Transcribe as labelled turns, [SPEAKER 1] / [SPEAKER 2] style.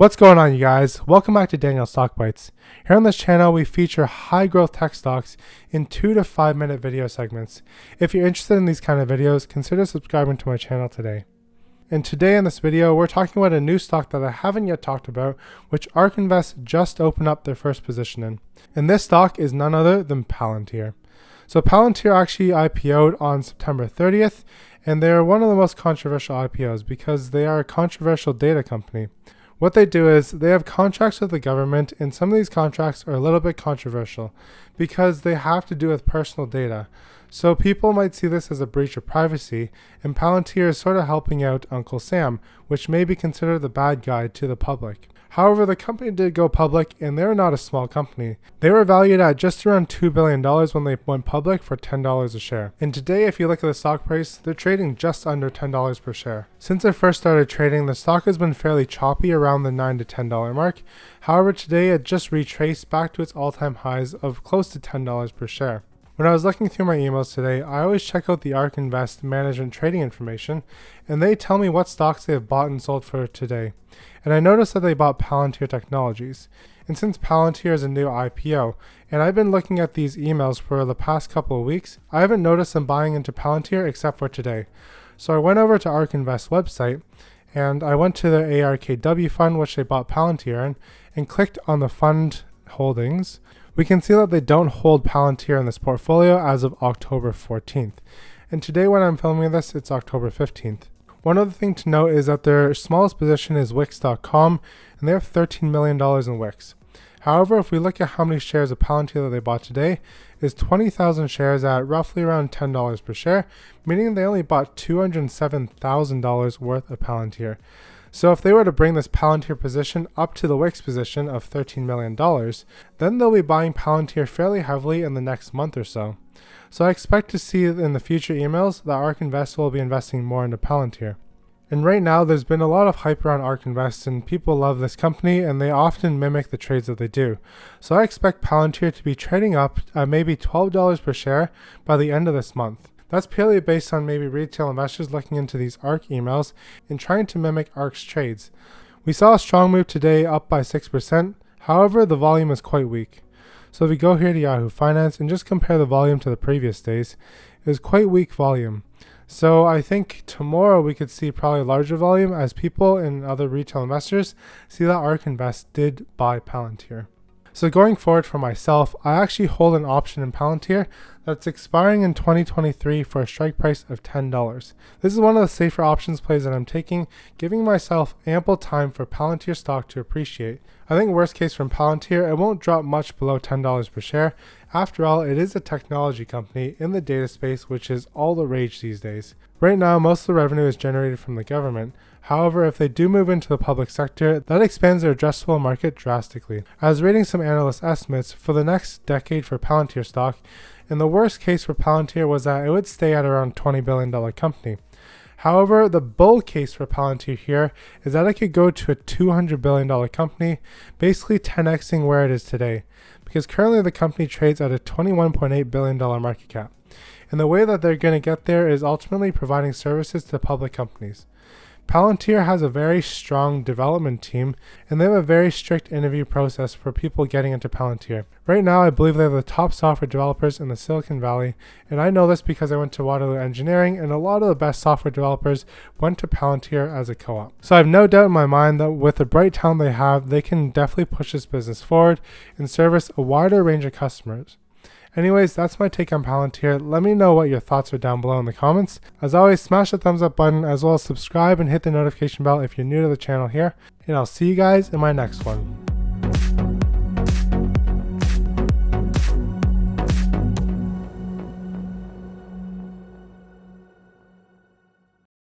[SPEAKER 1] What's going on, you guys? Welcome back to Daniel's Stock Bites. Here on this channel, we feature high growth tech stocks in 2 to 5 minute video segments. If you're interested in these kind of videos, consider subscribing to my channel today. And today in this video, we're talking about a new stock that I haven't yet talked about, which ARK Invest just opened up their first position in. And this stock is none other than Palantir. So Palantir actually IPO'd on September 30th, and they're one of the most controversial IPOs because they are a controversial data company. What they do is they have contracts with the government, and some of these contracts are a little bit controversial because they have to do with personal data. So people might see this as a breach of privacy, and Palantir is sort of helping out Uncle Sam, which may be considered the bad guy to the public. However, the company did go public, and they're not a small company. They were valued at just around $2 billion when they went public for $10 a share. And today, if you look at the stock price, they're trading just under $10 per share. Since it first started trading, the stock has been fairly choppy around the $9 to $10 mark. However, today it just retraced back to its all-time highs of close to $10 per share. When I was looking through my emails today, I always check out the ARK Invest management trading information, and they tell me what stocks they have bought and sold for today. And I noticed that they bought Palantir Technologies. And since Palantir is a new IPO, and I've been looking at these emails for the past couple of weeks, I haven't noticed them buying into Palantir except for today. So I went over to ARK Invest website, and I went to the ARKW fund, which they bought Palantir in, and clicked on the fund holdings. We can see that they don't hold Palantir in this portfolio as of October 14th. And today when I'm filming this, it's October 15th. One other thing to note is that their smallest position is Wix.com, and they have $13 million in Wix. However, if we look at how many shares of Palantir that they bought today, is 20,000 shares at roughly around $10 per share, meaning they only bought $207,000 worth of Palantir. So if they were to bring this Palantir position up to the Wix position of $13 million, then they'll be buying Palantir fairly heavily in the next month or so. So I expect to see in the future emails that ARK Invest will be investing more into Palantir. And right now there's been a lot of hype around ARK Invest, and people love this company and they often mimic the trades that they do. So I expect Palantir to be trading up at maybe $12 per share by the end of this month. That's purely based on maybe retail investors looking into these ARK emails and trying to mimic ARK's trades. We saw a strong move today, up by 6%. However, the volume is quite weak. So if we go here to Yahoo Finance and just compare the volume to the previous days, it was quite weak volume. So I think tomorrow we could see probably larger volume as people and other retail investors see that ARK Invest did buy Palantir. So going forward for myself, I actually hold an option in Palantir that's expiring in 2023 for a strike price of $10. This is one of the safer options plays that I'm taking, giving myself ample time for Palantir stock to appreciate. I think worst case from Palantir, it won't drop much below $10 per share. After all, it is a technology company in the data space, which is all the rage these days. Right now, most of the revenue is generated from the government. However, if they do move into the public sector, that expands their addressable market drastically. I was reading some analyst estimates for the next decade for Palantir stock, and the worst case for Palantir was that it would stay at around $20 billion company. However, the bull case for Palantir here is that it could go to a $200 billion company, basically 10xing where it is today, because currently the company trades at a $21.8 billion market cap. And the way that they're going to get there is ultimately providing services to public companies. Palantir has a very strong development team, and they have a very strict interview process for people getting into Palantir. Right now, I believe they're the top software developers in the Silicon Valley, and I know this because I went to Waterloo Engineering, and a lot of the best software developers went to Palantir as a co-op. So I have no doubt in my mind that with the bright talent they have, they can definitely push this business forward and service a wider range of customers. Anyways, that's my take on Palantir. Let me know what your thoughts are down below in the comments. As always, smash the thumbs up button as well as subscribe and hit the notification bell if you're new to the channel here. And I'll see you guys in my next one.